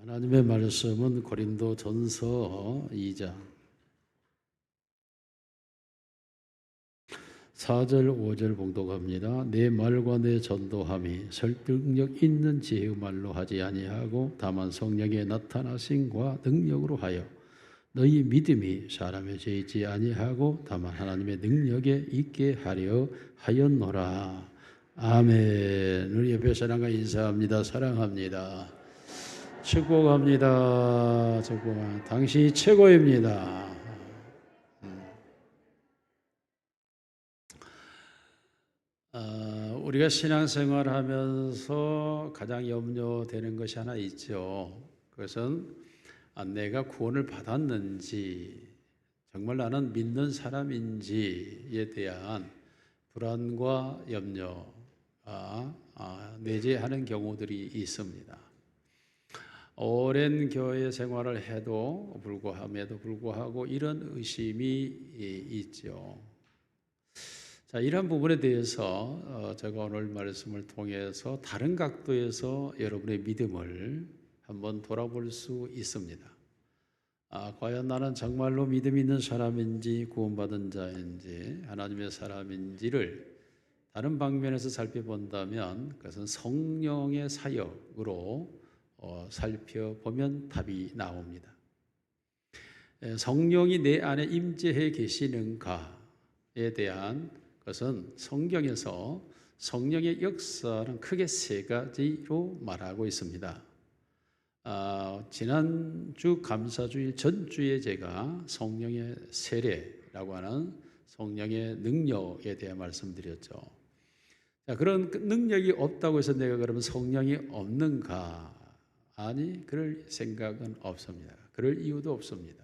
하나님의 말씀은 고린도전서 2장 4절 5절 봉독합니다. 내 말과 내 전도함이 설득력 있는 지혜의 말로 하지 아니하고 다만 성령의 나타나심과 능력으로 하여 너희 믿음이 사람에 재있지 아니하고 다만 하나님의 능력에 있게 하려 하였노라. 아멘. 우리 옆에 사랑과 인사합니다. 사랑합니다. 축복합니다. 축복합니다. 당신이 최고입니다. 우리가 신앙생활 하면서 가장 염려되는 것이 하나 있죠. 그것은 내가 구원을 받았는지, 정말 나는 믿는 사람인지에 대한 불안과 염려가 내재하는 경우들이 있습니다. 오랜 교회 생활을 해도 불구하고 이런 의심이 있죠. 자, 이런 부분에 대해서 제가 오늘 말씀을 통해서 다른 각도에서 여러분의 믿음을 한번 돌아볼 수 있습니다. 과연 나는 정말로 믿음 있는 사람인지 구원받은 자인지 하나님의 사람인지를 다른 방면에서 살펴본다면 그것은 성령의 사역으로 살펴보면 답이 나옵니다. 성령이 내 안에 임재해 계시는가에 대한 것은 성경에서 성령의 역사는 크게 세 가지로 말하고 있습니다. 지난주 감사주일 전주에 제가 성령의 세례라고 하는 성령의 능력에 대해 말씀드렸죠. 자, 그런 능력이 없다고 해서 내가 그러면 성령이 없는가? 아니, 그럴 생각은 없습니다. 그럴 이유도 없습니다.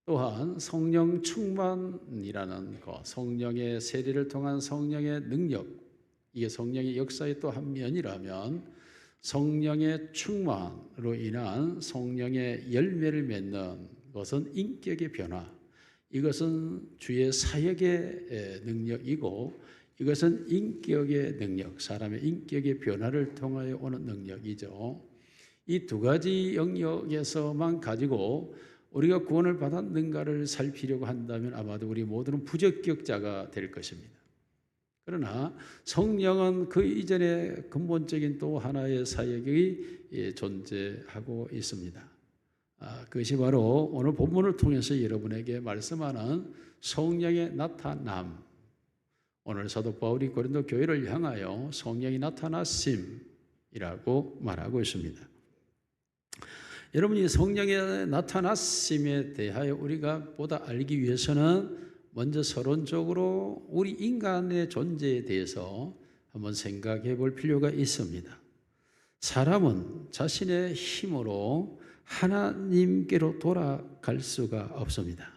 또한 성령 충만이라는 것, 성령의 세례를 통한 성령의 능력, 이게 성령의 역사의 또 한 면이라면 성령의 충만으로 인한 성령의 열매를 맺는 것은 인격의 변화, 이것은 주의 사역의 능력이고 이것은 인격의 능력, 사람의 인격의 변화를 통하여 오는 능력이죠. 이 두 가지 영역에서만 가지고 우리가 구원을 받았는가를 살피려고 한다면 아마도 우리 모두는 부적격자가 될 것입니다. 그러나 성령은 그 이전에 근본적인 또 하나의 사역이 존재하고 있습니다. 그것이 바로 오늘 본문을 통해서 여러분에게 말씀하는 성령의 나타남. 오늘 사도 바울이 고린도 교회를 향하여 성령이 나타나심이라고 말하고 있습니다. 여러분이 성령의 나타나심에 대하여 우리가 보다 알기 위해서는 먼저 서론적으로 우리 인간의 존재에 대해서 한번 생각해 볼 필요가 있습니다. 사람은 자신의 힘으로 하나님께로 돌아갈 수가 없습니다.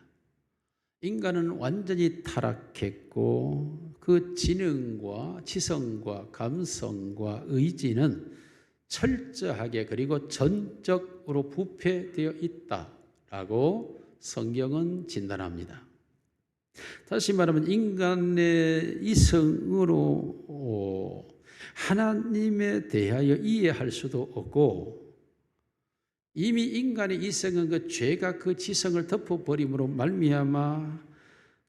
인간은 완전히 타락했고 그 지능과 지성과 감성과 의지는 철저하게 그리고 전적으로 부패되어 있다라고 성경은 진단합니다. 다시 말하면 인간의 이성으로 하나님에 대하여 이해할 수도 없고 이미 인간의 이성은 그 죄가 그 지성을 덮어버림으로 말미암아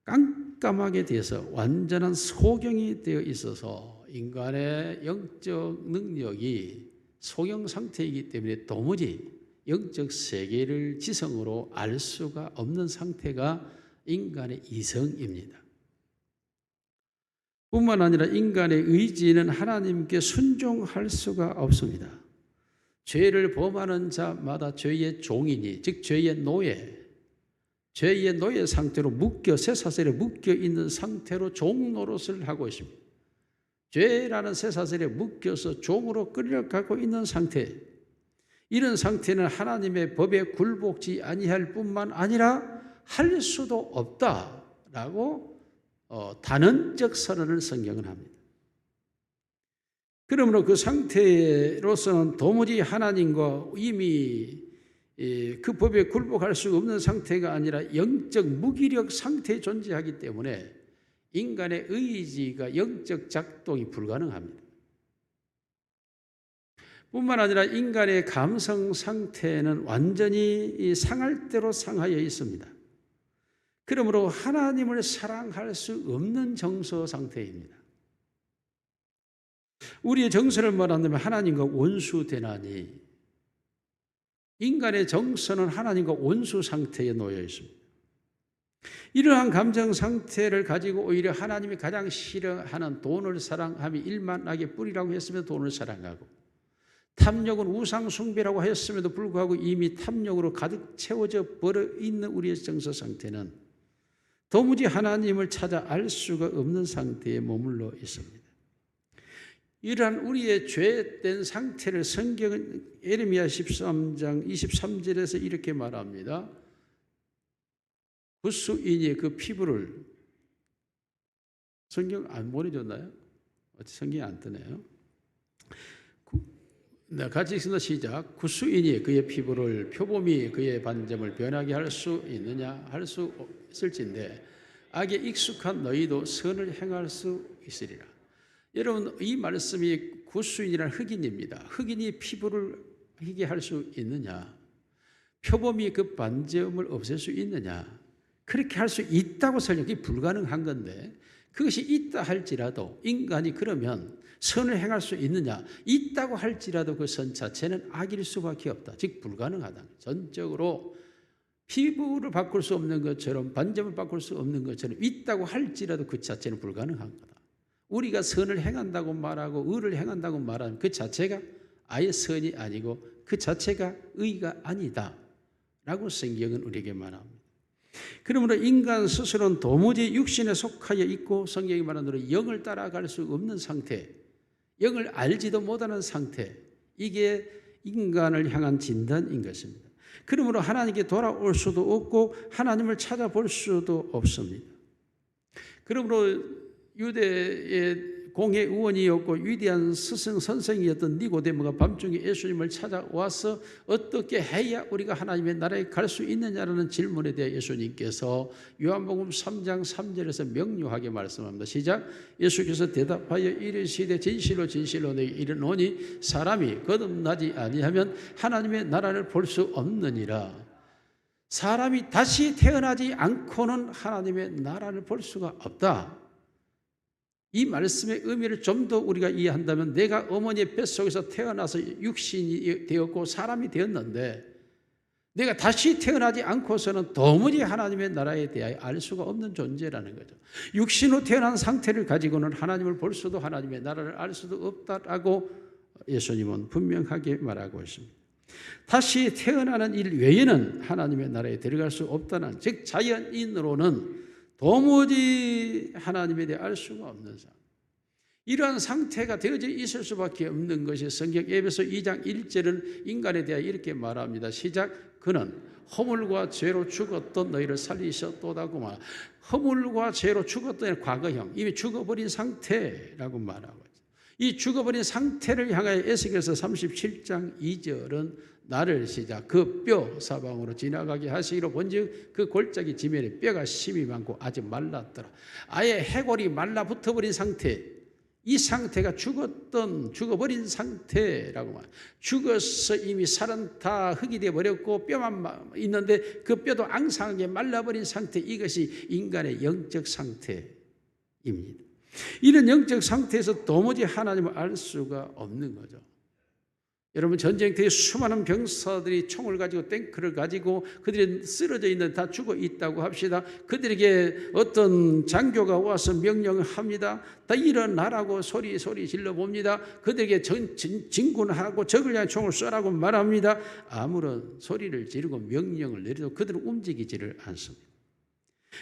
깜깜하게 되어서 완전한 소경이 되어 있어서 인간의 영적 능력이 소경 상태이기 때문에 도무지 영적 세계를 지성으로 알 수가 없는 상태가 인간의 이성입니다. 뿐만 아니라 인간의 의지는 하나님께 순종할 수가 없습니다. 죄를 범하는 자마다 죄의 종이니 즉 죄의 노예 상태로 쇠사슬에 묶여 있는 상태로 종 노릇을 하고 있습니다. 죄라는 쇠사슬에 묶여서 종으로 끌려가고 있는 상태, 이런 상태는 하나님의 법에 굴복지 아니할 뿐만 아니라 할 수도 없다라고 단언적 선언을 성경은 합니다. 그러므로 그 상태로서는 도무지 하나님과 이미 그 법에 굴복할 수 없는 상태가 아니라 영적 무기력 상태에 존재하기 때문에 인간의 의지가 영적 작동이 불가능합니다. 뿐만 아니라 인간의 감성 상태는 완전히 상할 대로 상하여 있습니다. 그러므로 하나님을 사랑할 수 없는 정서 상태입니다. 우리의 정서를 말한다면 하나님과 원수 되나니, 인간의 정서는 하나님과 원수 상태에 놓여 있습니다. 이러한 감정 상태를 가지고 오히려 하나님이 가장 싫어하는 돈을 사랑함이 일만하게 뿌리라고 했으면 돈을 사랑하고, 탐욕은 우상 숭배라고 했음에도 불구하고 이미 탐욕으로 가득 채워져 버려 있는 우리의 정서 상태는 도무지 하나님을 찾아 알 수가 없는 상태에 머물러 있습니다. 이러한 우리의 죄된 상태를 성경은 예레미야 13장 23절에서 이렇게 말합니다. 구수인이 그 피부를, 성경 안 보내줬나요? 성경이 안 뜨네요. 네, 같이 읽습니다. 시작. 구수인이 그의 피부를, 표범이 그의 반점을 변하게 할 수 있느냐? 할 수 있을진데 악에 익숙한 너희도 선을 행할 수 있으리라. 여러분, 이 말씀이 구수인이라는 흑인입니다. 흑인이 피부를 희게 할 수 있느냐? 표범이 그 반점을 없앨 수 있느냐? 그렇게 할 수 있다고 설명이 불가능한 건데, 그것이 있다 할지라도 인간이 그러면 선을 행할 수 있느냐? 있다고 할지라도 그 선 자체는 악일 수밖에 없다. 즉 불가능하다. 전적으로 피부를 바꿀 수 없는 것처럼, 반점을 바꿀 수 없는 것처럼 있다고 할지라도 그 자체는 불가능한 거다. 우리가 선을 행한다고 말하고 의를 행한다고 말하는 그 자체가 아예 선이 아니고 그 자체가 의가 아니다 라고 성경은 우리에게 말합니다. 그러므로 인간 스스로는 도무지 육신에 속하여 있고, 성경이 말하는 대로 영을 따라갈 수 없는 상태, 영을 알지도 못하는 상태, 이게 인간을 향한 진단인 것입니다. 그러므로 하나님께 돌아올 수도 없고 하나님을 찾아볼 수도 없습니다. 그러므로 유대의 공회 의원이었고 위대한 스승 선생이었던 니고데모가 밤중에 예수님을 찾아와서 어떻게 해야 우리가 하나님의 나라에 갈 수 있느냐라는 질문에 대해 예수님께서 요한복음 3장 3절에서 명료하게 말씀합니다. 시작. 예수께서 대답하여 이르시되 진실로 진실로 내게 이르노니 사람이 거듭나지 아니하면 하나님의 나라를 볼 수 없느니라. 사람이 다시 태어나지 않고는 하나님의 나라를 볼 수가 없다. 이 말씀의 의미를 좀 더 우리가 이해한다면, 내가 어머니의 뱃속에서 태어나서 육신이 되었고 사람이 되었는데 내가 다시 태어나지 않고서는 도무지 하나님의 나라에 대하여 알 수가 없는 존재라는 거죠. 육신으로 태어난 상태를 가지고는 하나님을 볼 수도 하나님의 나라를 알 수도 없다라고 예수님은 분명하게 말하고 있습니다. 다시 태어나는 일 외에는 하나님의 나라에 들어갈 수 없다는, 즉 자연인으로는 도무지 하나님에 대해 알 수가 없는 상태, 이러한 상태가 되어져 있을 수밖에 없는 것이 성경 에베소 2장 1절은 인간에 대하여 이렇게 말합니다. 시작. 그는 허물과 죄로 죽었던 너희를 살리셨도다고 말. 허물과 죄로 죽었던 과거형, 이미 죽어버린 상태라고 말하고 있습니다. 이 죽어버린 상태를 향하여 에스겔서 37장 2절은 나를 시작 그 뼈 사방으로 지나가게 하시기로 본즉 그 골짜기 지면에 뼈가 심이 많고 아직 말랐더라. 아예 해골이 말라붙어버린 상태, 이 상태가 죽어버린 상태라고 말합니다. 죽어서 이미 살은 다 흙이 되어버렸고 뼈만 있는데 그 뼈도 앙상하게 말라버린 상태, 이것이 인간의 영적 상태입니다. 이런 영적 상태에서 도무지 하나님을 알 수가 없는 거죠. 여러분, 전쟁터에 수많은 병사들이 총을 가지고 탱크를 가지고 그들이 쓰러져 있는데 다 죽어 있다고 합시다. 그들에게 어떤 장교가 와서 명령을 합니다. 다 일어나라고 소리 질러 봅니다. 그들에게 진군하고 적을 향해 총을 쏘라고 말합니다. 아무런 소리를 지르고 명령을 내려도 그들은 움직이지를 않습니다.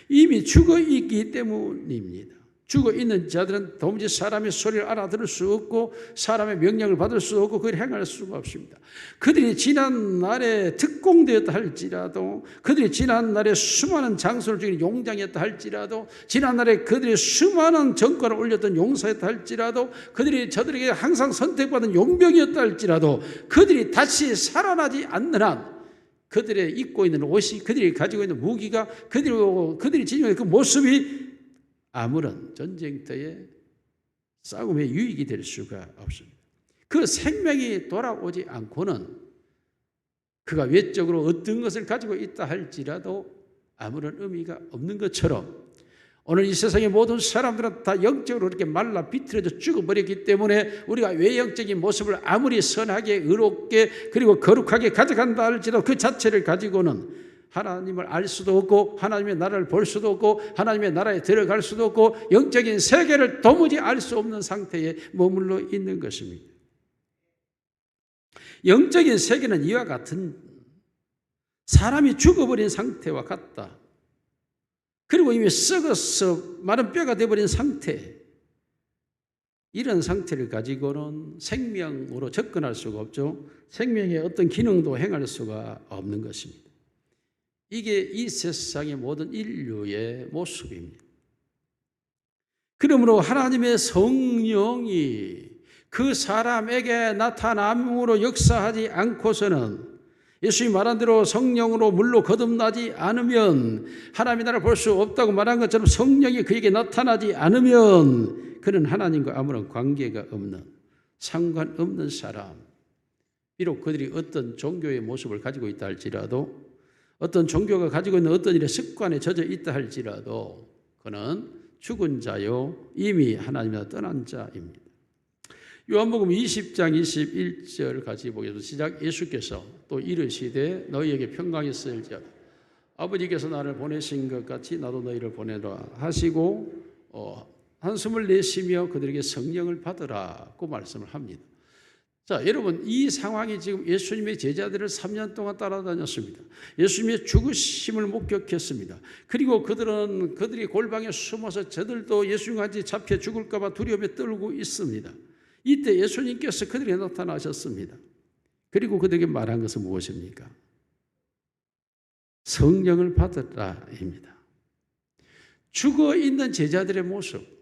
이미 죽어 있기 때문입니다. 죽어 있는 자들은 도무지 사람의 소리를 알아들을 수 없고 사람의 명령을 받을 수 없고 그걸 행할 수가 없습니다. 그들이 지난 날에 특공되었다 할지라도, 그들이 지난 날에 수많은 장수를 죽인 용장이었다 할지라도, 지난 날에 그들이 수많은 전과를 올렸던 용사였다 할지라도, 그들이 저들에게 항상 선택받은 용병이었다 할지라도, 그들이 다시 살아나지 않는 한 그들의 입고 있는 옷이, 그들이 가지고 있는 무기가, 그들이 지니고 있는 그 모습이 아무런 전쟁터의 싸움의 유익이 될 수가 없습니다. 그 생명이 돌아오지 않고는 그가 외적으로 어떤 것을 가지고 있다 할지라도 아무런 의미가 없는 것처럼 오늘 이 세상의 모든 사람들은 다 영적으로 이렇게 말라 비틀어져 죽어버렸기 때문에 우리가 외형적인 모습을 아무리 선하게 의롭게 그리고 거룩하게 가져간다 할지라도 그 자체를 가지고는 하나님을 알 수도 없고 하나님의 나라를 볼 수도 없고 하나님의 나라에 들어갈 수도 없고 영적인 세계를 도무지 알 수 없는 상태에 머물러 있는 것입니다. 영적인 세계는 이와 같은 사람이 죽어버린 상태와 같다. 그리고 이미 썩어서 마른 뼈가 되어버린 상태, 이런 상태를 가지고는 생명으로 접근할 수가 없죠. 생명의 어떤 기능도 행할 수가 없는 것입니다. 이게 이 세상의 모든 인류의 모습입니다. 그러므로 하나님의 성령이 그 사람에게 나타남으로 역사하지 않고서는 예수님이 말한 대로 성령으로 물로 거듭나지 않으면 하나님의 나라를 볼 수 없다고 말한 것처럼 성령이 그에게 나타나지 않으면 그는 하나님과 아무런 관계가 없는 상관없는 사람. 비록 그들이 어떤 종교의 모습을 가지고 있다 할지라도 어떤 종교가 가지고 있는 어떤 일의 습관에 젖어 있다 할지라도 그는 죽은 자요 이미 하나님에서 떠난 자입니다. 요한복음 20장 21절 같이 보겠습니다. 시작. 예수께서 또 이르시되 너희에게 평강이 있을지어다. 아버지께서 나를 보내신 것 같이 나도 너희를 보내라 하시고 한숨을 내쉬며 그들에게 성령을 받으라고 말씀을 합니다. 자, 여러분 이 상황이 지금 예수님의 제자들을 3년 동안 따라다녔습니다. 예수님의 죽으심을 목격했습니다. 그리고 그들이 골방에 숨어서 저들도 예수님과 같이 잡혀 죽을까 봐 두려움에 떨고 있습니다. 이때 예수님께서 그들에게 나타나셨습니다. 그리고 그들에게 말한 것은 무엇입니까? 성령을 받으라입니다. 죽어있는 제자들의 모습,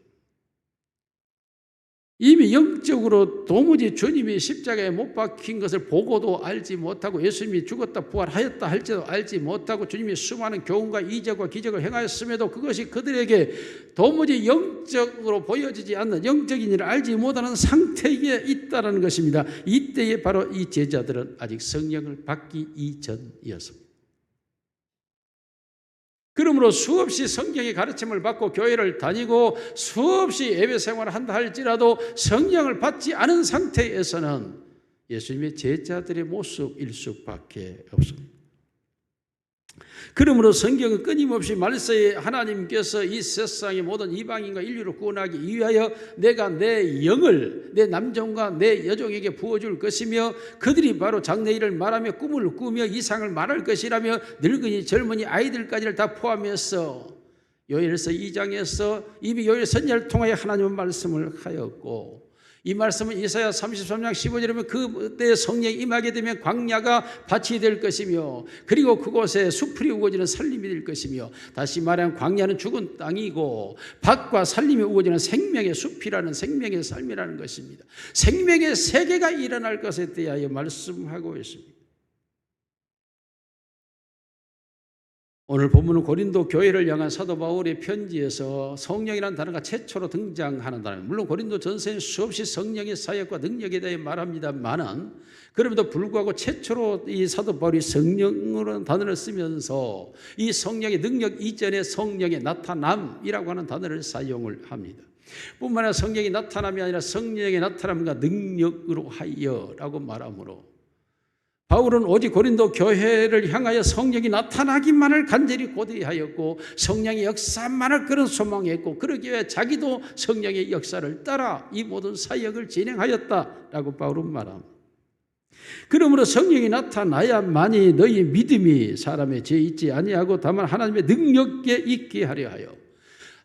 이미 영적으로 도무지 주님이 십자가에 못 박힌 것을 보고도 알지 못하고 예수님이 죽었다 부활하였다 할지도 알지 못하고 주님이 수많은 교훈과 이적과 기적을 행하였음에도 그것이 그들에게 도무지 영적으로 보여지지 않는 영적인 일을 알지 못하는 상태에 있다는 것입니다. 이때에 바로 이 제자들은 아직 성령을 받기 이전이었습니다. 그러므로 수없이 성경의 가르침을 받고 교회를 다니고 수없이 예배 생활을 한다 할지라도 성령을 받지 않은 상태에서는 예수님의 제자들의 모습일 수밖에 없습니다. 그러므로 성경은 끊임없이 말세에 하나님께서 이 세상의 모든 이방인과 인류를 구원하기 위하여 내가 내 영을 내 남종과 내 여종에게 부어줄 것이며 그들이 바로 장래일을 말하며 꿈을 꾸며 이상을 말할 것이라며 늙은이 젊은이 아이들까지를 다 포함해서 요엘서 2장에서 이미 요엘 선지자를 통하여 하나님은 말씀을 하였고 이 말씀은 이사야 33장 15절에 보면 그때 성령이 임하게 되면 광야가 밭이 될 것이며 그리고 그곳에 수풀이 우거지는 살림이 될 것이며 다시 말하면 광야는 죽은 땅이고 밭과 살림이 우거지는 생명의 숲이라는 생명의 삶이라는 것입니다. 생명의 세계가 일어날 것에 대하여 말씀하고 있습니다. 오늘 본문은 고린도 교회를 향한 사도 바울의 편지에서 성령이라는 단어가 최초로 등장하는 단어입니다. 물론 고린도 전서에는 수없이 성령의 사역과 능력에 대해 말합니다만은 그럼에도 불구하고 최초로 이 사도 바울이 성령이라는 단어를 쓰면서 이 성령의 능력 이전에 성령의 나타남이라고 하는 단어를 사용을 합니다. 뿐만 아니라 성령의 나타남이 아니라 성령의 나타남과 능력으로 하여라고 말하므로 바울은 오직 고린도 교회를 향하여 성령이 나타나기만을 간절히 고대하였고 성령의 역사만을 그런 소망했고 그러기 위해 자기도 성령의 역사를 따라 이 모든 사역을 진행하였다라고 바울은 말합니다. 그러므로 성령이 나타나야만이 너희 믿음이 사람의 죄 있지 아니하고 다만 하나님의 능력에 있게 하려 하여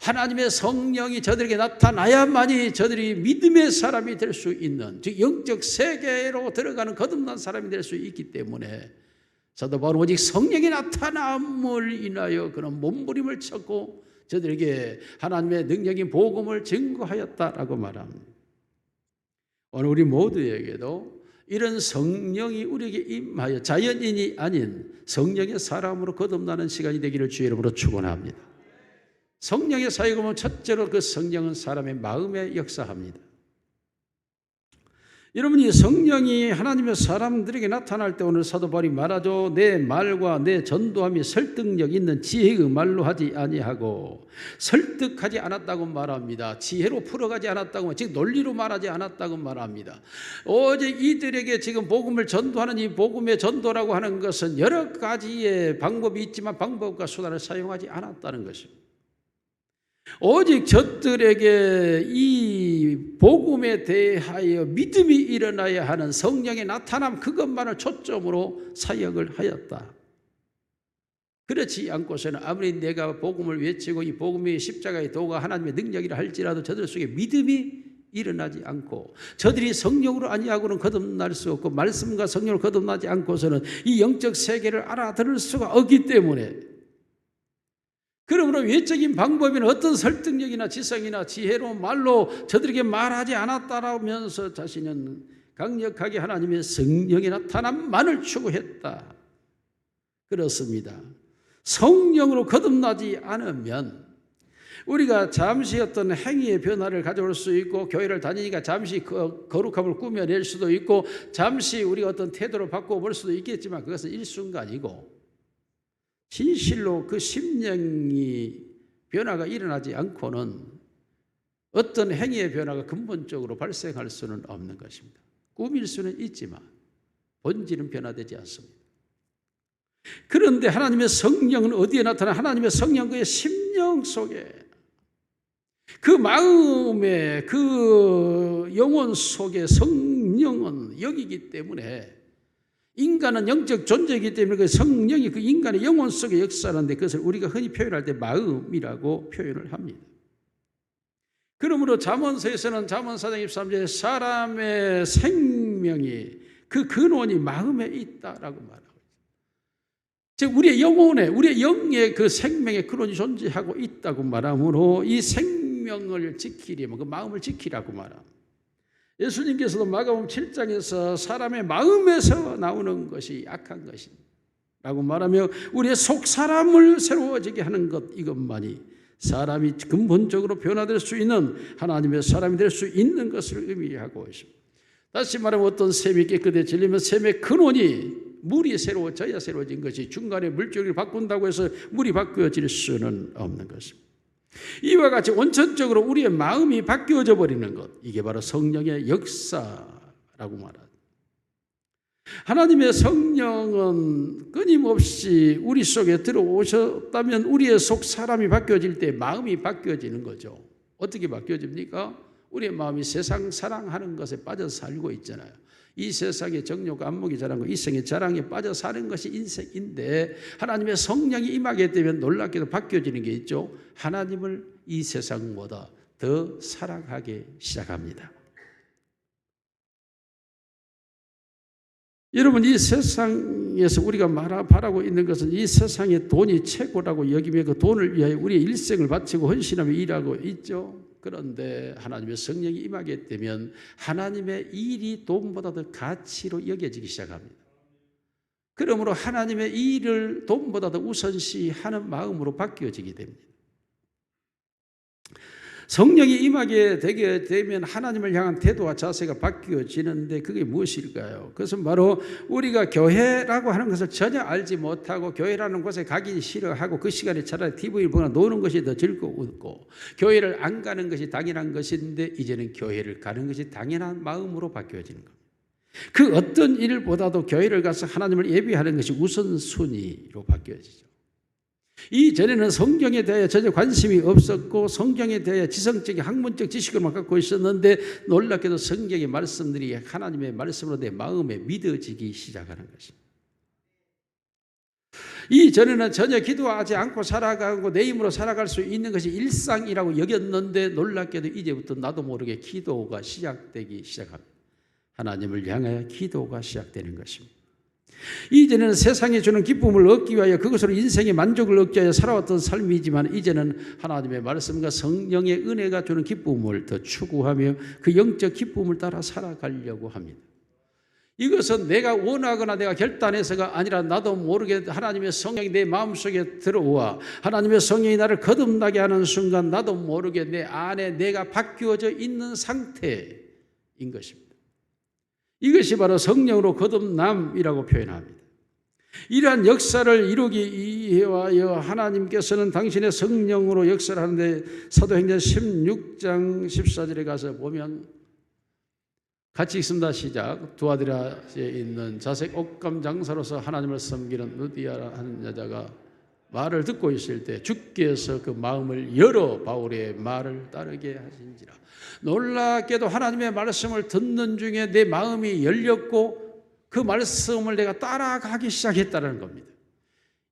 하나님의 성령이 저들에게 나타나야만이 저들이 믿음의 사람이 될 수 있는 즉 영적 세계로 들어가는 거듭난 사람이 될 수 있기 때문에 사도 바울은 오직 성령이 나타남을 인하여 그런 몸부림을 쳤고 저들에게 하나님의 능력인 복음을 증거하였다라고 말합니다. 오늘 우리 모두에게도 이런 성령이 우리에게 임하여 자연인이 아닌 성령의 사람으로 거듭나는 시간이 되기를 주의 이름으로 축원합니다. 성령의 사역을 보면 첫째로 그 성령은 사람의 마음에 역사합니다. 여러분이 성령이 하나님의 사람들에게 나타날 때 오늘 사도 바울이 말하죠. 내 말과 내 전도함이 설득력 있는 지혜의 말로 하지 아니하고 설득하지 않았다고 말합니다. 지혜로 풀어가지 않았다고, 즉 논리로 말하지 않았다고 말합니다. 오직 이들에게 지금 복음을 전도하는 이 복음의 전도라고 하는 것은 여러 가지의 방법이 있지만 방법과 수단을 사용하지 않았다는 것입니다. 오직 저들에게 이 복음에 대하여 믿음이 일어나야 하는 성령의 나타남, 그것만을 초점으로 사역을 하였다. 그렇지 않고서는 아무리 내가 복음을 외치고 이 복음의 십자가의 도가 하나님의 능력이라 할지라도 저들 속에 믿음이 일어나지 않고, 저들이 성령으로 아니하고는 거듭날 수 없고 말씀과 성령으로 거듭나지 않고서는 이 영적 세계를 알아들을 수가 없기 때문에, 그러므로 외적인 방법이나 어떤 설득력이나 지성이나 지혜로운 말로 저들에게 말하지 않았다라면서 자신은 강력하게 하나님의 성령의 나타남만을 추구했다. 그렇습니다. 성령으로 거듭나지 않으면 우리가 잠시 어떤 행위의 변화를 가져올 수 있고, 교회를 다니니까 잠시 거룩함을 꾸며낼 수도 있고, 잠시 우리가 어떤 태도를 바꿔볼 수도 있겠지만 그것은 일순간이고, 진실로 그 심령이 변화가 일어나지 않고는 어떤 행위의 변화가 근본적으로 발생할 수는 없는 것입니다. 꾸밀 수는 있지만 본질은 변화되지 않습니다. 그런데 하나님의 성령은 어디에 나타나? 하나님의 성령, 그의 심령 속에, 그 마음에, 그 영혼 속에 성령은 여기기 때문에, 인간은 영적 존재이기 때문에 그 성령이 그 인간의 영혼 속에 역사하는데, 그것을 우리가 흔히 표현할 때 마음이라고 표현을 합니다. 그러므로 잠언서에서는 잠언 4장 23절에 사람의 생명이, 그 근원이 마음에 있다라고 말합니다. 즉 우리의 영혼에, 우리의 영의 그 생명의 근원이 존재하고 있다고 말하므로 이 생명을 지키려면 그 마음을 지키라고 말합니다. 예수님께서도 마가복음 7장에서 사람의 마음에서 나오는 것이 악한 것이라고 말하며 우리의 속 사람을 새로워지게 하는 것, 이것만이 사람이 근본적으로 변화될 수 있는 하나님의 사람이 될 수 있는 것을 의미하고 있습니다. 다시 말하면 어떤 샘이 깨끗해지려면 샘의 근원이 물이 새로워져야 새로워진 것이, 중간에 물줄기를 바꾼다고 해서 물이 바뀌어질 수는 없는 것입니다. 이와 같이 원천적으로 우리의 마음이 바뀌어져 버리는 것, 이게 바로 성령의 역사라고 말합니다. 하나님의 성령은 끊임없이 우리 속에 들어오셨다면 우리의 속 사람이 바뀌어질 때 마음이 바뀌어지는 거죠. 어떻게 바뀌어집니까? 우리의 마음이 세상 사랑하는 것에 빠져 살고 있잖아요. 이 세상의 정욕과 안목이 자랑과 이성의 자랑에 빠져 사는 것이 인생인데, 하나님의 성령이 임하게 되면 놀랍게도 바뀌어지는 게 있죠. 하나님을 이 세상보다 더 사랑하게 시작합니다. 여러분, 이 세상에서 우리가 바라고 있는 것은 이 세상의 돈이 최고라고 여기며 그 돈을 위하여 우리의 일생을 바치고 헌신하며 일하고 있죠. 그런데 하나님의 성령이 임하게 되면 하나님의 일이 돈보다 더 가치로 여겨지기 시작합니다. 그러므로 하나님의 일을 돈보다 더 우선시하는 마음으로 바뀌어지게 됩니다. 성령이 임하게 되게 되면 하나님을 향한 태도와 자세가 바뀌어지는데, 그게 무엇일까요? 그것은 바로 우리가 교회라고 하는 것을 전혀 알지 못하고 교회라는 곳에 가기 싫어하고 그 시간에 차라리 TV를 보거나 노는 것이 더 즐거웠고, 교회를 안 가는 것이 당연한 것인데 이제는 교회를 가는 것이 당연한 마음으로 바뀌어지는 겁니다. 그 어떤 일보다도 교회를 가서 하나님을 예배하는 것이 우선순위로 바뀌어지죠. 이전에는 성경에 대해 전혀 관심이 없었고 성경에 대해 지성적인 학문적 지식을만 갖고 있었는데, 놀랍게도 성경의 말씀들이 하나님의 말씀으로 내 마음에 믿어지기 시작하는 것입니다. 이전에는 전혀 기도하지 않고 살아가고 내 힘으로 살아갈 수 있는 것이 일상이라고 여겼는데, 놀랍게도 이제부터 나도 모르게 기도가 시작되기 시작합니다. 하나님을 향하여 기도가 시작되는 것입니다. 이제는 세상에 주는 기쁨을 얻기 위하여 그것으로 인생의 만족을 얻기 위하여 살아왔던 삶이지만, 이제는 하나님의 말씀과 성령의 은혜가 주는 기쁨을 더 추구하며 그 영적 기쁨을 따라 살아가려고 합니다. 이것은 내가 원하거나 내가 결단해서가 아니라 나도 모르게 하나님의 성령이 내 마음속에 들어와 하나님의 성령이 나를 거듭나게 하는 순간 나도 모르게 내 안에 내가 바뀌어져 있는 상태인 것입니다. 이것이 바로 성령으로 거듭남이라고 표현합니다. 이러한 역사를 이루기 위하여 하나님께서는 당신의 성령으로 역사를 하는데, 사도행전 16장 14절에 가서 보면 같이 읽습니다. 시작. 두아디라에 있는 자색 옷감 장사로서 하나님을 섬기는 누디아라 하는 여자가 말을 듣고 있을 때 주께서 그 마음을 열어 바울의 말을 따르게 하신지라. 놀랍게도 하나님의 말씀을 듣는 중에 내 마음이 열렸고 그 말씀을 내가 따라가기 시작했다는 겁니다.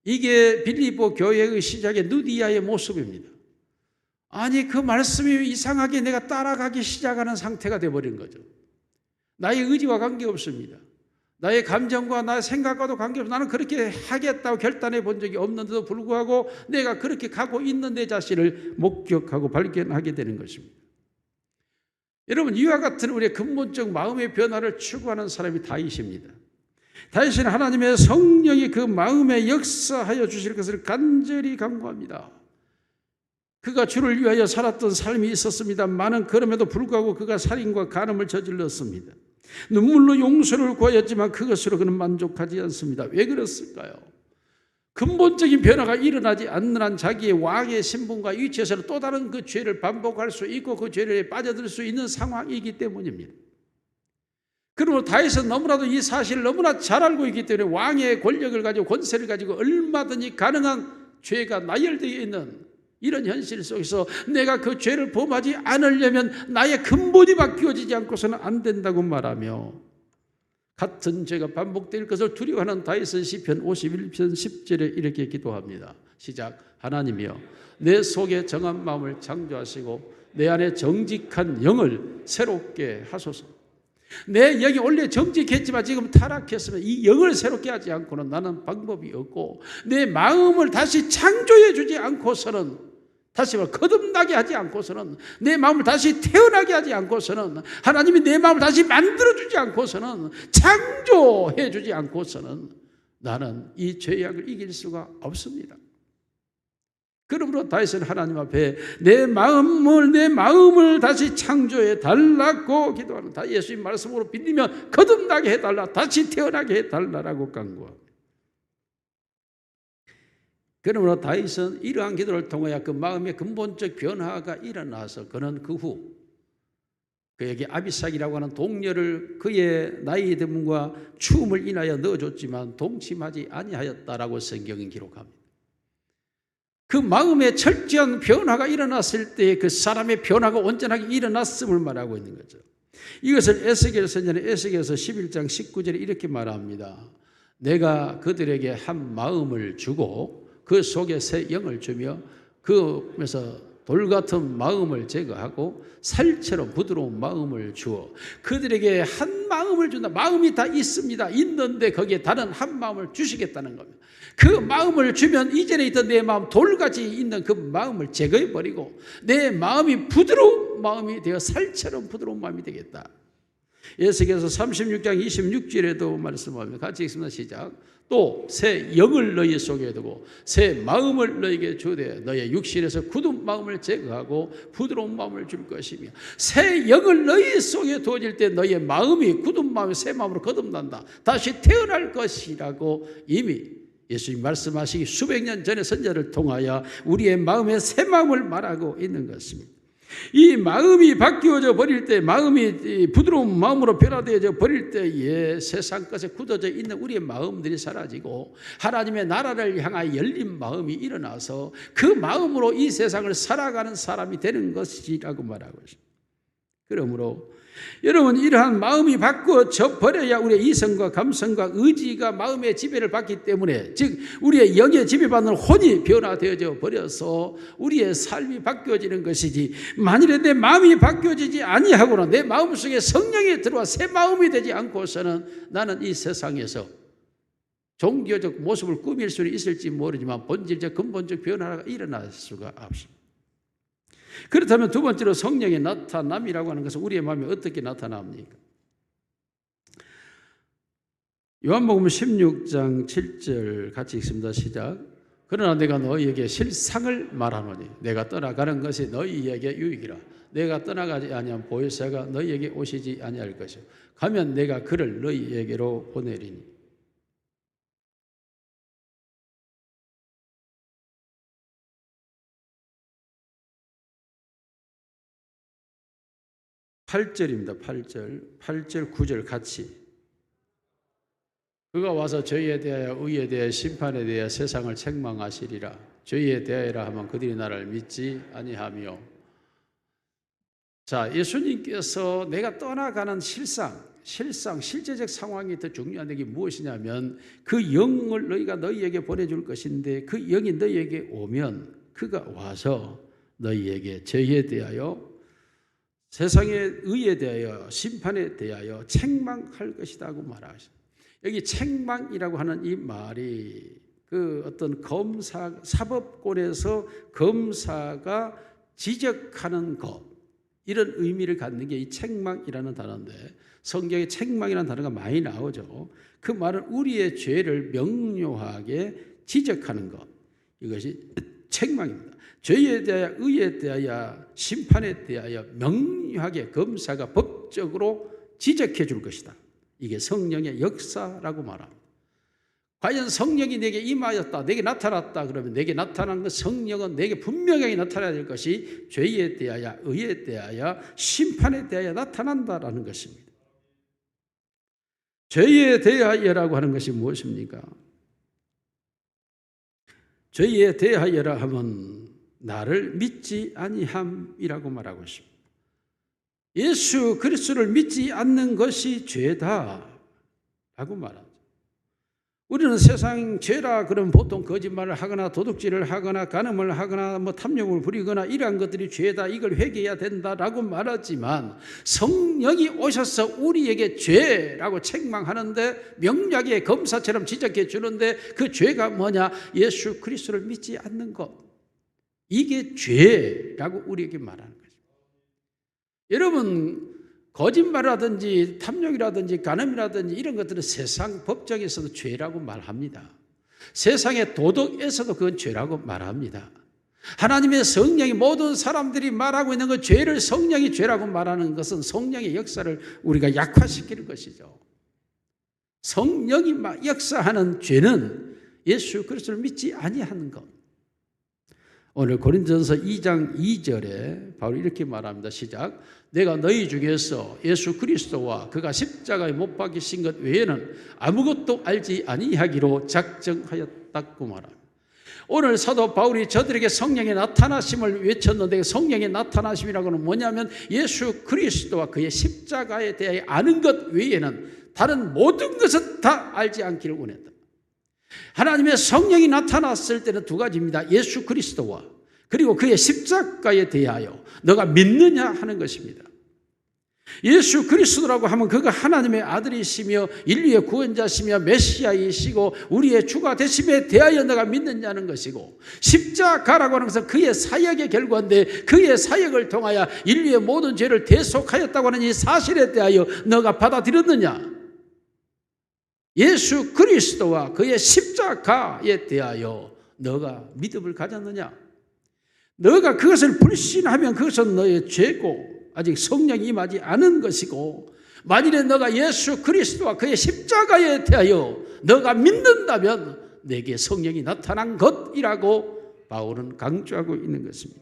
이게 빌립보 교회의 시작의 누디아의 모습입니다. 아니, 그 말씀이 이상하게 내가 따라가기 시작하는 상태가 되어버린 거죠. 나의 의지와 관계없습니다. 나의 감정과 나의 생각과도 관계없어. 나는 그렇게 하겠다고 결단해 본 적이 없는데도 불구하고 내가 그렇게 가고 있는 내 자신을 목격하고 발견하게 되는 것입니다. 여러분, 이와 같은 우리의 근본적 마음의 변화를 추구하는 사람이 다윗입니다. 다윗은 하나님의 성령이 그 마음에 역사하여 주실 것을 간절히 간구합니다. 그가 주를 위하여 살았던 삶이 있었습니다만은 그럼에도 불구하고 그가 살인과 간음을 저질렀습니다. 눈물로 용서를 구하였지만 그것으로 그는 만족하지 않습니다. 왜 그랬을까요? 근본적인 변화가 일어나지 않는 한 자기의 왕의 신분과 위치에서는 또 다른 그 죄를 반복할 수 있고 그 죄를 빠져들 수 있는 상황이기 때문입니다. 그러므로 다윗은 너무나도 이 사실을 너무나 잘 알고 있기 때문에 왕의 권력을 가지고 권세를 가지고 얼마든지 가능한 죄가 나열되어 있는 이런 현실 속에서 내가 그 죄를 범하지 않으려면 나의 근본이 바뀌어지지 않고서는 안 된다고 말하며, 같은 죄가 반복될 것을 두려워하는 다윗은 시편 51편 10절에 이렇게 기도합니다. 시작. 하나님이여, 내 속에 정한 마음을 창조하시고 내 안에 정직한 영을 새롭게 하소서. 내 영이 원래 정직했지만 지금 타락했으면 이 영을 새롭게 하지 않고는 나는 방법이 없고, 내 마음을 다시 창조해 주지 않고서는, 다시 말해 거듭나게 하지 않고서는, 내 마음을 다시 태어나게 하지 않고서는, 하나님이 내 마음을 다시 만들어주지 않고서는, 창조해 주지 않고서는 나는 이 죄악을 이길 수가 없습니다. 그러므로 다윗은 하나님 앞에 내 마음을 다시 창조해 달라고 기도하는, 예수님 말씀으로 빌리면 거듭나게 해달라, 다시 태어나게 해달라고 간구합니다. 그러므로 다윗은 이러한 기도를 통하여 그 마음의 근본적 변화가 일어나서 그는 그 후 그에게 아비삭이라고 하는 동료를 그의 나이 듦과 추움을 인하여 넣어줬지만 동침하지 아니하였다라고 성경은 기록합니다. 그 마음의 철저한 변화가 일어났을 때 그 사람의 변화가 온전하게 일어났음을 말하고 있는 거죠. 이것을 에스겔 선지자는 에스겔서 11장 19절에 이렇게 말합니다. 내가 그들에게 한 마음을 주고 그 속에 새 영을 주며 그에서 돌같은 마음을 제거하고 살처럼 부드러운 마음을 주어 그들에게 한 마음을 준다. 마음이 다 있습니다. 있는데 거기에 다른 한 마음을 주시겠다는 겁니다. 그 마음을 주면 이전에 있던 내 마음, 돌같이 있는 그 마음을 제거해버리고 내 마음이 부드러운 마음이 되어 살처럼 부드러운 마음이 되겠다. 에스겔서 36장 26절에도 말씀합니다. 같이 읽습니다. 시작. 또 새 영을 너희 속에 두고 새 마음을 너희에게 주되 너희 육신에서 굳은 마음을 제거하고 부드러운 마음을 줄 것이며, 새 영을 너희 속에 두어질 때 너희의 마음이 굳은 마음이 새 마음으로 거듭난다. 다시 태어날 것이라고 이미 예수님 말씀하시기 수백 년 전의 선지자를 통하여 우리의 마음에 새 마음을 말하고 있는 것입니다. 이 마음이 바뀌어져 버릴 때, 마음이 부드러운 마음으로 변화되어져 버릴 때에 세상 것에 굳어져 있는 우리의 마음들이 사라지고 하나님의 나라를 향하여 열린 마음이 일어나서 그 마음으로 이 세상을 살아가는 사람이 되는 것이라고 말하고 있습니다. 그러므로 여러분, 이러한 마음이 바꾸어져 버려야 우리의 이성과 감성과 의지가 마음의 지배를 받기 때문에, 즉 우리의 영의 지배받는 혼이 변화되어져 버려서 우리의 삶이 바뀌어지는 것이지, 만일에 내 마음이 바뀌어지지 아니하고는 내 마음속에 성령이 들어와 새 마음이 되지 않고서는 나는 이 세상에서 종교적 모습을 꾸밀 수는 있을지 모르지만 본질적 근본적 변화가 일어날 수가 없습니다. 그렇다면 두 번째로 성령의 나타남이라고 하는 것은 우리의 마음에 어떻게 나타납니까? 요한복음 16장 7절 같이 읽습니다. 시작. 그러나 내가 너희에게 실상을 말하노니 내가 떠나가는 것이 너희에게 유익이라. 내가 떠나가지 아니하면 보혜사가 너희에게 오시지 아니할 것이요 가면 내가 그를 너희에게로 보내리니. (8절입니다) 8절 9절 같이. 그가 와서 저희에 대하여 의에 대하여 심판에 대하여 세상을 책망하시리라. 저희에 대하여라 하면 그들이 나를 믿지 아니하며. 자, 예수님께서 내가 떠나가는 실제적 상황이 더 중요한 게 무엇이냐면 그 영을 너희에게 보내줄 것인데 그 영이 너희에게 오면 그가 와서 너희에게 저희에 대하여 세상의 의에 대하여 심판에 대하여 책망할 것이다 하고 말하셨습니다. 여기 책망이라고 하는 이 말이 그 어떤 사법권에서 검사가 지적하는 것, 이런 의미를 갖는 게 이 책망이라는 단어인데, 성경에 책망이라는 단어가 많이 나오죠. 그 말은 우리의 죄를 명료하게 지적하는 것, 이것이 책망입니다. 죄에 대하여 의에 대하여 심판에 대하여 명료하게 검사가 법적으로 지적해 줄 것이다. 이게 성령의 역사라고 말합니다. 과연 성령이 내게 임하였다, 내게 나타났다 그러면 내게 나타난 그 성령은 내게 분명하게 나타나야 될 것이 죄에 대하여 의에 대하여 심판에 대하여 나타난다라는 것입니다. 죄에 대하여라고 하는 것이 무엇입니까? 죄에 대하여라 하면 나를 믿지 아니함이라고 말하고 있습니다. 예수 그리스도를 믿지 않는 것이 죄다 라고 말합니다. 우리는 세상 죄라 그러면 보통 거짓말을 하거나 도둑질을 하거나 간음을 하거나 탐욕을 부리거나 이러한 것들이 죄다, 이걸 회개해야 된다라고 말하지만 성령이 오셔서 우리에게 죄라고 책망하는데 명료하게 검사처럼 지적해 주는데 그 죄가 뭐냐? 예수 그리스도를 믿지 않는 것, 이게 죄라고 우리에게 말하는 거죠. 여러분, 거짓말이라든지 탐욕이라든지 간음이라든지 이런 것들은 세상 법정에서도 죄라고 말합니다. 세상의 도덕에서도 그건 죄라고 말합니다. 하나님의 성령이 모든 사람들이 말하고 있는 그 죄를 성령이 죄라고 말하는 것은 성령의 역사를 우리가 약화시키는 것이죠. 성령이 역사하는 죄는 예수 그리스도를 믿지 아니하는 것. 오늘 고린도전서 2장 2절에 바로 이렇게 말합니다. 시작. 내가 너희 중에서 예수 그리스도와 그가 십자가에 못 박히신 것 외에는 아무것도 알지 아니하기로 작정하였다고 말합니다. 오늘 사도 바울이 저들에게 성령의 나타나심을 외쳤는데 성령의 나타나심이라고는 뭐냐면 예수 그리스도와 그의 십자가에 대해 아는 것 외에는 다른 모든 것은 다 알지 않기를 원했다. 하나님의 성령이 나타났을 때는 두 가지입니다. 예수 그리스도와 그리고 그의 십자가에 대하여 너가 믿느냐 하는 것입니다. 예수 그리스도라고 하면 그가 하나님의 아들이시며 인류의 구원자시며 메시아이시고 우리의 주가 되심에 대하여 너가 믿느냐는 것이고, 십자가라고 하는 것은 그의 사역의 결과인데 그의 사역을 통하여 인류의 모든 죄를 대속하였다고 하는 이 사실에 대하여 너가 받아들였느냐, 예수 그리스도와 그의 십자가에 대하여 너가 믿음을 가졌느냐. 너가 그것을 불신하면 그것은 너의 죄고 아직 성령이 임하지 않은 것이고, 만일에 너가 예수 그리스도와 그의 십자가에 대하여 너가 믿는다면 내게 성령이 나타난 것이라고 바울은 강조하고 있는 것입니다.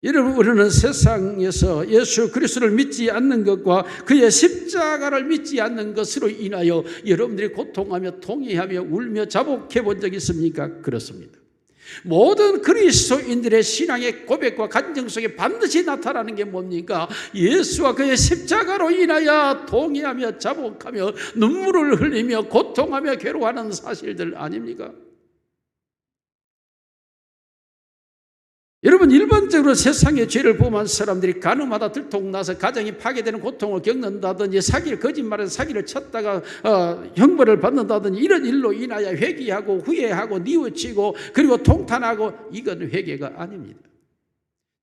여러분, 우리는 세상에서 예수 그리스도를 믿지 않는 것과 그의 십자가를 믿지 않는 것으로 인하여 여러분들이 고통하며 통회하며 울며 자복해 본 적이 있습니까? 그렇습니다. 모든 그리스도인들의 신앙의 고백과 간증 속에 반드시 나타나는 게 뭡니까? 예수와 그의 십자가로 인하여 통회하며 자복하며 눈물을 흘리며 고통하며 괴로워하는 사실들 아닙니까? 여러분, 일반적으로 세상의 죄를 범한 사람들이 간음하다 들통나서 가정이 파괴되는 고통을 겪는다든지 거짓말에서 사기를 쳤다가 형벌을 받는다든지 이런 일로 인하여 회개하고 후회하고 뉘우치고 그리고 통탄하고, 이건 회개가 아닙니다.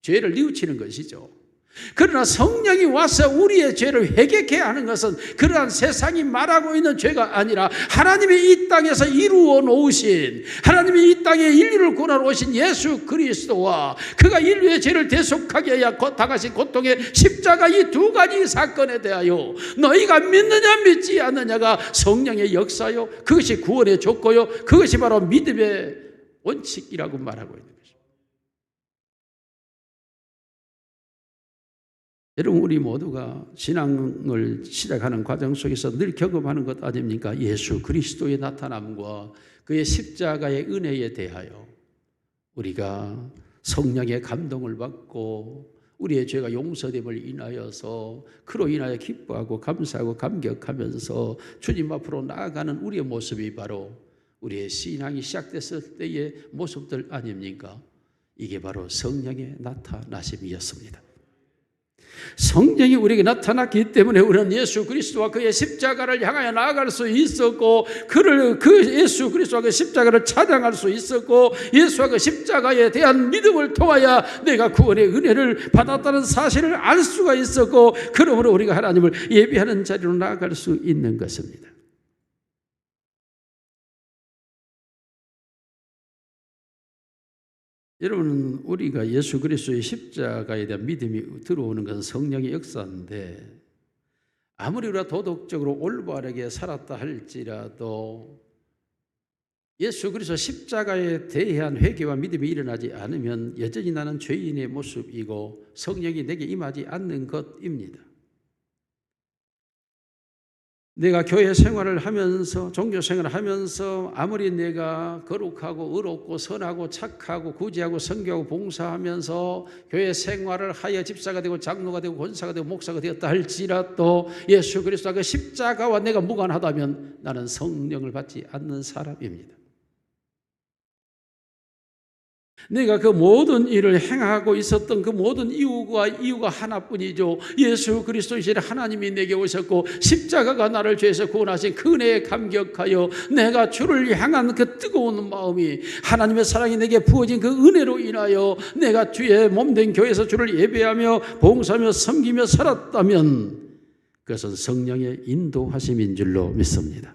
죄를 뉘우치는 것이죠. 그러나 성령이 와서 우리의 죄를 회개케 하는 것은 그러한 세상이 말하고 있는 죄가 아니라 하나님이 이 땅에서 이루어 놓으신, 하나님이 이 땅에 인류를 구원하러 오신 예수 그리스도와 그가 인류의 죄를 대속하게 하여 당하신 고통의 십자가, 이 두 가지 사건에 대하여 너희가 믿느냐 믿지 않느냐가 성령의 역사요, 그것이 구원의 조건요, 그것이 바로 믿음의 원칙이라고 말하고 있는 것입니다. 여러분, 우리 모두가 신앙을 시작하는 과정 속에서 늘 경험하는 것 아닙니까? 예수 그리스도의 나타남과 그의 십자가의 은혜에 대하여 우리가 성령의 감동을 받고 우리의 죄가 용서됨을 인하여서 그로 인하여 기뻐하고 감사하고 감격하면서 주님 앞으로 나아가는 우리의 모습이 바로 우리의 신앙이 시작됐을 때의 모습들 아닙니까? 이게 바로 성령의 나타나심이었습니다. 성령이 우리에게 나타났기 때문에 우리는 예수 그리스도와 그의 십자가를 향하여 나아갈 수 있었고, 그 예수 그리스도와 그 십자가를 찬양할 수 있었고, 예수와 그 십자가에 대한 믿음을 통하여 내가 구원의 은혜를 받았다는 사실을 알 수가 있었고, 그러므로 우리가 하나님을 예배하는 자리로 나아갈 수 있는 것입니다. 여러분, 우리가 예수 그리스도의 십자가에 대한 믿음이 들어오는 것은 성령의 역사인데, 아무리 우리가 도덕적으로 올바르게 살았다 할지라도 예수 그리스도 십자가에 대한 회개와 믿음이 일어나지 않으면 여전히 나는 죄인의 모습이고 성령이 내게 임하지 않는 것입니다. 내가 교회 생활을 하면서, 종교 생활을 하면서 아무리 내가 거룩하고 의롭고 선하고 착하고 구제하고 선교하고 봉사하면서 교회 생활을 하여 집사가 되고 장로가 되고 권사가 되고 목사가 되었다 할지라도 예수 그리스도와 그 십자가와 내가 무관하다면 나는 성령을 받지 않는 사람입니다. 내가 그 모든 일을 행하고 있었던 그 모든 이유가 하나뿐이죠. 예수 그리스도이신 하나님이 내게 오셨고 십자가가 나를 죄에서 구원하신 그 은혜에 감격하여 내가 주를 향한 그 뜨거운 마음이, 하나님의 사랑이 내게 부어진 그 은혜로 인하여 내가 주의 몸된 교회에서 주를 예배하며 봉사하며 섬기며 살았다면 그것은 성령의 인도하심인 줄로 믿습니다.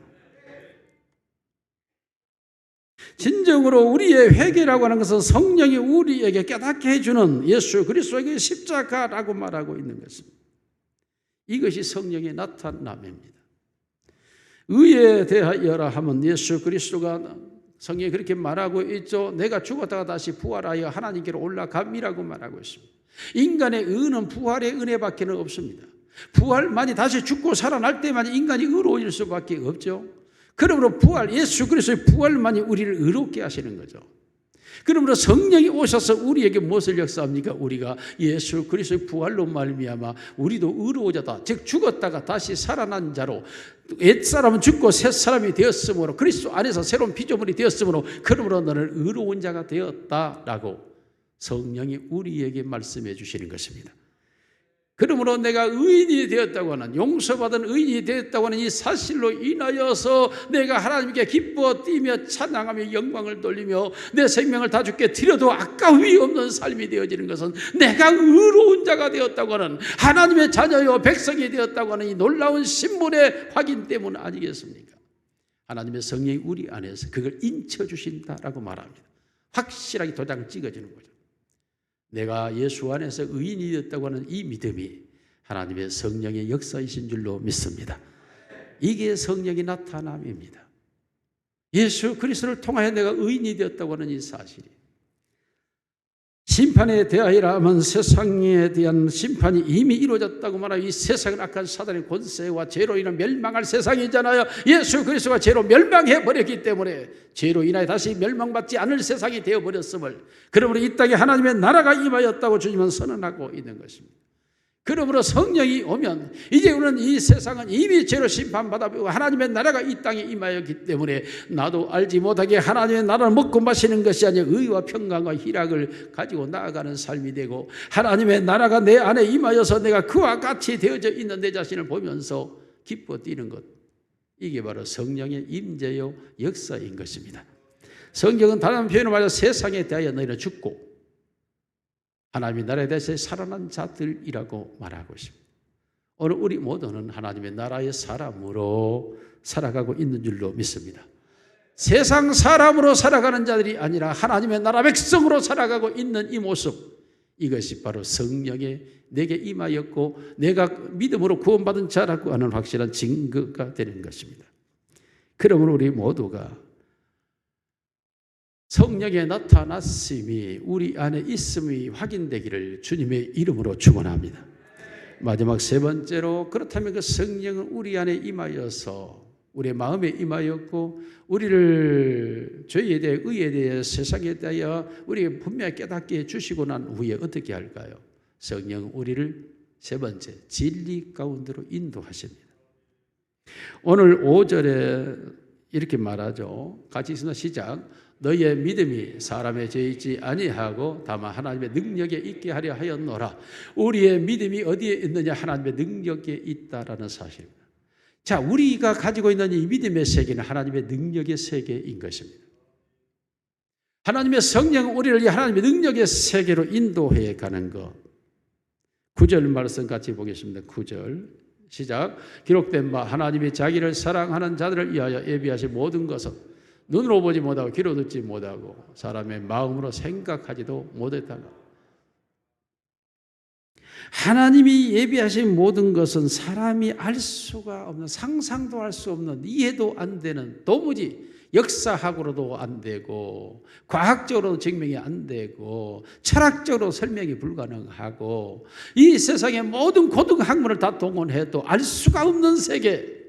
진정으로 우리의 회개라고 하는 것은 성령이 우리에게 깨닫게 해주는 예수 그리스도의 십자가라고 말하고 있는 것입니다. 이것이 성령의 나타남입니다. 의에 대하여라 하면 예수 그리스도가 성경에 그렇게 말하고 있죠. 내가 죽었다가 다시 부활하여 하나님께로 올라감이라고 말하고 있습니다. 인간의 의는 부활의 은혜밖에 없습니다. 부활만이, 다시 죽고 살아날 때만 인간이 의로워질 수밖에 없죠. 그러므로 예수 그리스도의 부활만이 우리를 의롭게 하시는 거죠. 그러므로 성령이 오셔서 우리에게 무엇을 역사합니까? 우리가 예수 그리스도의 부활로 말미암아 우리도 의로워졌다, 즉 죽었다가 다시 살아난 자로, 옛사람은 죽고 새사람이 되었으므로 그리스도 안에서 새로운 피조물이 되었으므로 그러므로 너는 의로운 자가 되었다라고 성령이 우리에게 말씀해 주시는 것입니다. 그러므로 내가 의인이 되었다고 하는, 용서받은 의인이 되었다고 하는 이 사실로 인하여서 내가 하나님께 기뻐 뛰며 찬양하며 영광을 돌리며 내 생명을 다 주께 드려도 아까움이 없는 삶이 되어지는 것은 내가 의로운 자가 되었다고 하는, 하나님의 자녀요 백성이 되었다고 하는 이 놀라운 신분의 확인 때문 아니겠습니까? 하나님의 성령이 우리 안에서 그걸 인쳐주신다라고 말합니다. 확실하게 도장 찍어주는 거죠. 내가 예수 안에서 의인이 되었다고 하는 이 믿음이 하나님의 성령의 역사이신 줄로 믿습니다. 이게 성령의 나타남입니다. 예수 그리스도를 통하여 내가 의인이 되었다고 하는 이 사실이, 심판에 대하여라면 세상에 대한 심판이 이미 이루어졌다고 말하여 이 세상은 악한 사단의 권세와 죄로 인해 멸망할 세상이잖아요. 예수 그리스도가 죄로 멸망해버렸기 때문에 죄로 인하여 다시 멸망받지 않을 세상이 되어버렸음을, 그러므로 이 땅에 하나님의 나라가 임하였다고 주님은 선언하고 있는 것입니다. 그러므로 성령이 오면 이제 우리는 이 세상은 이미 죄로 심판받아보고 하나님의 나라가 이 땅에 임하였기 때문에 나도 알지 못하게 하나님의 나라를 먹고 마시는 것이 아니라 의와 평강과 희락을 가지고 나아가는 삶이 되고, 하나님의 나라가 내 안에 임하여서 내가 그와 같이 되어져 있는 내 자신을 보면서 기뻐 뛰는 것, 이게 바로 성령의 임재요 역사인 것입니다. 성경은 다른 표현을 말해서 세상에 대하여 너희는 죽고 하나님의 나라에 대해서 살아난 자들이라고 말하고 있습니다. 오늘 우리 모두는 하나님의 나라의 사람으로 살아가고 있는 줄로 믿습니다. 세상 사람으로 살아가는 자들이 아니라 하나님의 나라 백성으로 살아가고 있는 이 모습, 이것이 바로 성령의 내게 임하였고 내가 믿음으로 구원받은 자라고 하는 확실한 증거가 되는 것입니다. 그러므로 우리 모두가 성령의 나타났음이 우리 안에 있음이 확인되기를 주님의 이름으로 축원합니다. 마지막 세 번째로, 그렇다면 그 성령은 우리 안에 임하여서 우리의 마음에 임하였고 우리를 죄에 대해 의에 대해 세상에 대하여 우리에게 분명히 깨닫게 해주시고 난 후에 어떻게 할까요? 성령은 우리를 세 번째 진리 가운데로 인도하십니다. 오늘 5절에 이렇게 말하죠. 같이 있으나 시작. 너희의 믿음이 사람의 죄 있지 아니하고 다만 하나님의 능력에 있게 하려 하였노라. 우리의 믿음이 어디에 있느냐? 하나님의 능력에 있다라는 사실입니다. 자, 우리가 가지고 있는 이 믿음의 세계는 하나님의 능력의 세계인 것입니다. 하나님의 성령은 우리를 이 하나님의 능력의 세계로 인도해 가는 것. 9절 말씀 같이 보겠습니다. 9절 시작. 기록된 바 하나님이 자기를 사랑하는 자들을 위하여 예비하신 모든 것은 눈으로 보지 못하고 귀로 듣지 못하고 사람의 마음으로 생각하지도 못했다가, 하나님이 예비하신 모든 것은 사람이 알 수가 없는, 상상도 할 수 없는, 이해도 안 되는, 도무지 역사학으로도 안 되고 과학적으로도 증명이 안 되고 철학적으로 설명이 불가능하고 이 세상의 모든 고등학문을 다 동원해도 알 수가 없는 세계.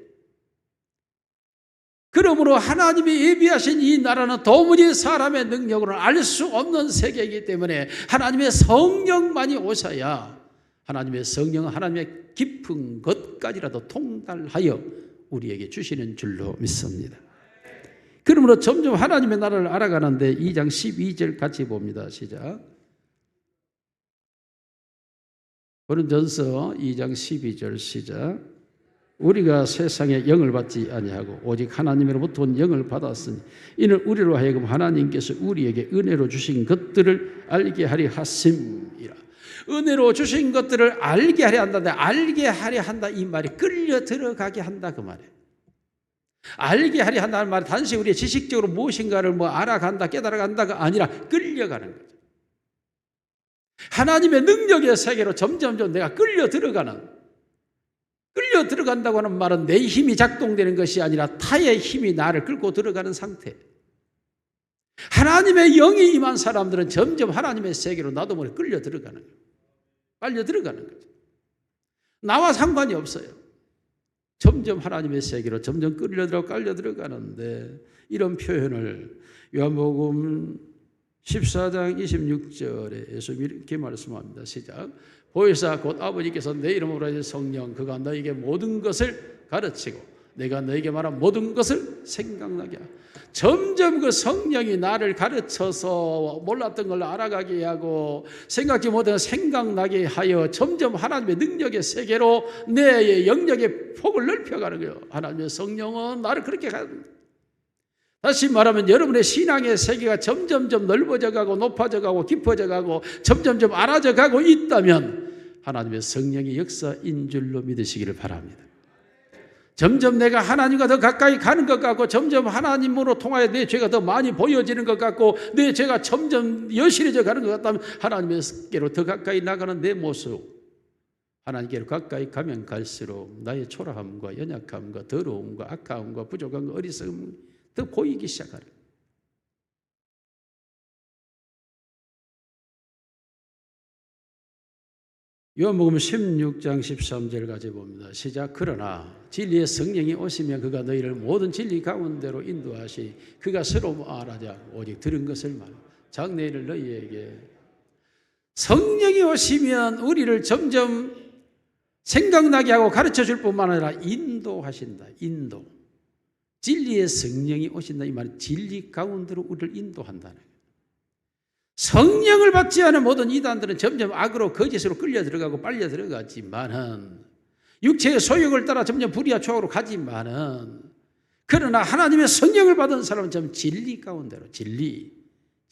그러므로 하나님이 예비하신 이 나라는 도무지 사람의 능력으로는 알 수 없는 세계이기 때문에 하나님의 성령만이 오셔야, 하나님의 성령은 하나님의 깊은 것까지라도 통달하여 우리에게 주시는 줄로 믿습니다. 그러므로 점점 하나님의 나라를 알아가는데 2장 12절 같이 봅니다. 시작. 고린도전서 2장 12절 시작. 우리가 세상의 영을 받지 아니하고 오직 하나님으로부터 온 영을 받았으니 이는 우리로 하여금 하나님께서 우리에게 은혜로 주신 것들을 알게 하려 하심이라. 은혜로 주신 것들을 알게 하려 한다. 알게 하려 한다 이 말이 끌려 들어가게 한다 그 말이에요. 알게 하려 한다는 말은 단지 우리의 지식적으로 무엇인가를 알아간다 깨달아간다가 아니라 끌려가는 거죠. 하나님의 능력의 세계로 점점점 내가 끌려 들어간다고 하는 말은 내 힘이 작동되는 것이 아니라 타의 힘이 나를 끌고 들어가는 상태. 하나님의 영이 임한 사람들은 점점 하나님의 세계로 나도 모르게 끌려 들어가는 거예요. 빨려 들어가는 거죠. 나와 상관이 없어요. 점점 하나님의 세계로 점점 끌려 들어가는데 이런 표현을 요한복음 14장 26절에 예수님이 이렇게 말씀합니다. 시작. 보혜사 곧 아버지께서 내 이름으로 하신 성령 그가 너에게 모든 것을 가르치고 내가 너에게 말한 모든 것을 생각나게 하고, 점점 그 성령이 나를 가르쳐서 몰랐던 걸 알아가게 하고 생각지 못한 생각나게 하여 점점 하나님의 능력의 세계로 내 영역의 폭을 넓혀가는 거예요. 하나님의 성령은 나를 그렇게 가는. 다시 말하면 여러분의 신앙의 세계가 점점점 넓어져 가고 높아져 가고 깊어져 가고 점점점 알아져 가고 있다면 하나님의 성령의 역사인 줄로 믿으시기를 바랍니다. 점점 내가 하나님과 더 가까이 가는 것 같고 점점 하나님으로 통하여 내 죄가 더 많이 보여지는 것 같고 내 죄가 점점 여실해져 가는 것 같다면 하나님께로 더 가까이 나가는 내 모습, 하나님께로 가까이 가면 갈수록 나의 초라함과 연약함과 더러움과 악함과 부족함과 어리석음 더 보이기 시작하는. 요한복음 16장 13절 가지 봅니다. 시작. 그러나 진리의 성령이 오시면 그가 너희를 모든 진리 가운데로 인도하시 그가 서로 말하지 않고 오직 들은 것을 말하고 장래일을 너희에게. 성령이 오시면 우리를 점점 생각나게 하고 가르쳐 줄 뿐만 아니라 인도하신다. 인도. 진리의 성령이 오신다. 이 말은 진리 가운데로 우리를 인도한다는 거예요. 성령을 받지 않은 모든 이단들은 점점 악으로 거짓으로 끌려 들어가고 빨려 들어가지만은 육체의 소욕을 따라 점점 불의와 초악으로 가지만은 그러나 하나님의 성령을 받은 사람은 점점 진리 가운데로 진리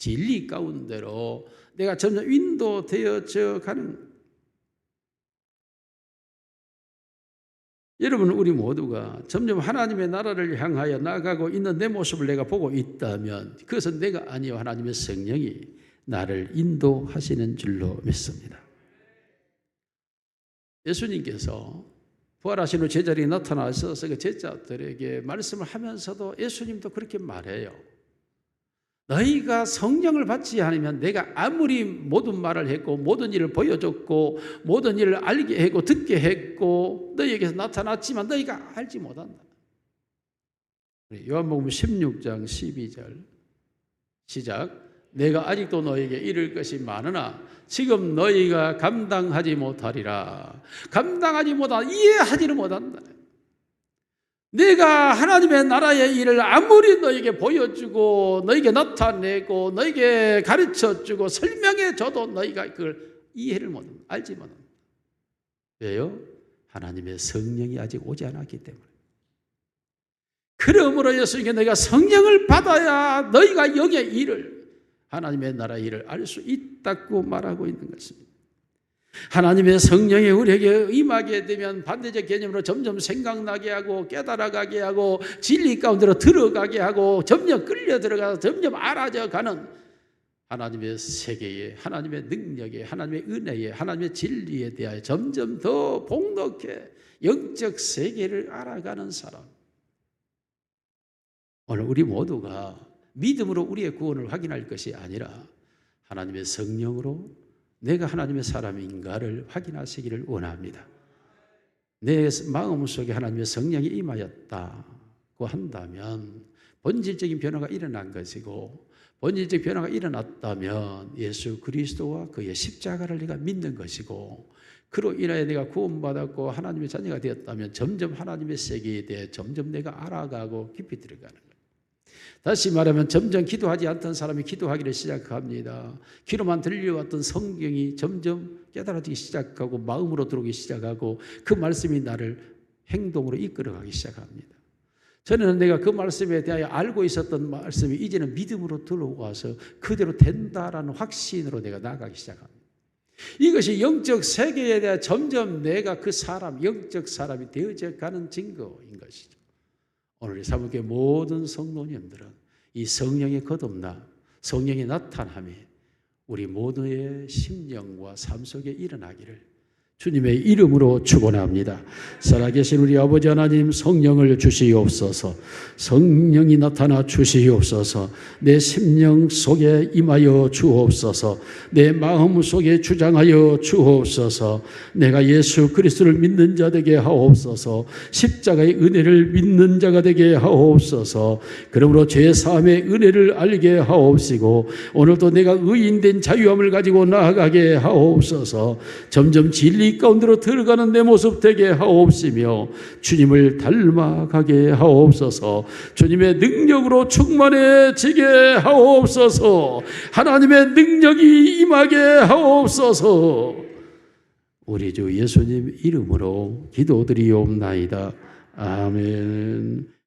진리 가운데로 내가 점점 인도되어져 가는. 여러분, 우리 모두가 점점 하나님의 나라를 향하여 나아가고 있는 내 모습을 내가 보고 있다면 그것은 내가 아니요 하나님의 성령이 나를 인도하시는 줄로 믿습니다. 예수님께서 부활하신 후 제자리에 나타나셔서 그 제자들에게 말씀을 하면서도 예수님도 그렇게 말해요. 너희가 성령을 받지 않으면 내가 아무리 모든 말을 했고 모든 일을 보여줬고 모든 일을 알게 했고 듣게 했고 너희에게서 나타났지만 너희가 알지 못한다. 요한복음 16장 12절 시작. 내가 아직도 너희에게 이를 것이 많으나 지금 너희가 감당하지 못하리라. 감당하지 못하다, 이해하지를 못한다. 내가 하나님의 나라의 일을 아무리 너에게 보여주고 너에게 나타내고 너에게 가르쳐주고 설명해줘도 너희가 그걸 이해를 못한다. 알지 못한다. 왜요? 하나님의 성령이 아직 오지 않았기 때문에. 그러므로 예수님께 너희가 성령을 받아야 너희가 영의 일을, 하나님의 나라의 일을 알 수 있다고 말하고 있는 것입니다. 하나님의 성령이 우리에게 임하게 되면 반대적 개념으로 점점 생각나게 하고 깨달아가게 하고 진리 가운데로 들어가게 하고 점점 끌려 들어가서 점점 알아져 가는 하나님의 세계에, 하나님의 능력에, 하나님의 은혜에, 하나님의 진리에 대하여 점점 더 복록해 영적 세계를 알아가는 사람. 오늘 우리 모두가 믿음으로 우리의 구원을 확인할 것이 아니라 하나님의 성령으로 내가 하나님의 사람인가를 확인하시기를 원합니다. 내 마음속에 하나님의 성령이 임하였다고 한다면 본질적인 변화가 일어난 것이고, 본질적 변화가 일어났다면 예수 그리스도와 그의 십자가를 내가 믿는 것이고, 그로 인하여 내가 구원받았고 하나님의 자녀가 되었다면 점점 하나님의 세계에 대해 점점 내가 알아가고 깊이 들어가는 거예요. 다시 말하면 점점 기도하지 않던 사람이 기도하기를 시작합니다. 귀로만 들려왔던 성경이 점점 깨달아지기 시작하고 마음으로 들어오기 시작하고 그 말씀이 나를 행동으로 이끌어가기 시작합니다. 저는 내가 그 말씀에 대하여 알고 있었던 말씀이 이제는 믿음으로 들어와서 그대로 된다라는 확신으로 내가 나아가기 시작합니다. 이것이 영적 세계에 대해 점점 내가 그 사람, 영적 사람이 되어져 가는 증거인 것이죠. 오늘 사무교회 모든 성도님들은 이 성령의 거듭남, 성령의 나타남이 우리 모두의 심령과 삶 속에 일어나기를 주님의 이름으로 축원합니다. 살아계신 우리 아버지 하나님, 성령을 주시옵소서. 성령이 나타나 주시옵소서. 내 심령 속에 임하여 주옵소서. 내 마음 속에 주장하여 주옵소서. 내가 예수 그리스도를 믿는 자 되게 하옵소서. 십자가의 은혜를 믿는 자가 되게 하옵소서. 그러므로 죄사함의 은혜를 알게 하옵시고 오늘도 내가 의인된 자유함을 가지고 나아가게 하옵소서. 점점 진리 가운데로 들어가는 내 모습 되게 하옵시며 주님을 닮아가게 하옵소서. 주님의 능력으로 충만해지게 하옵소서. 하나님의 능력이 임하게 하옵소서. 우리 주 예수님 이름으로 기도드리옵나이다. 아멘.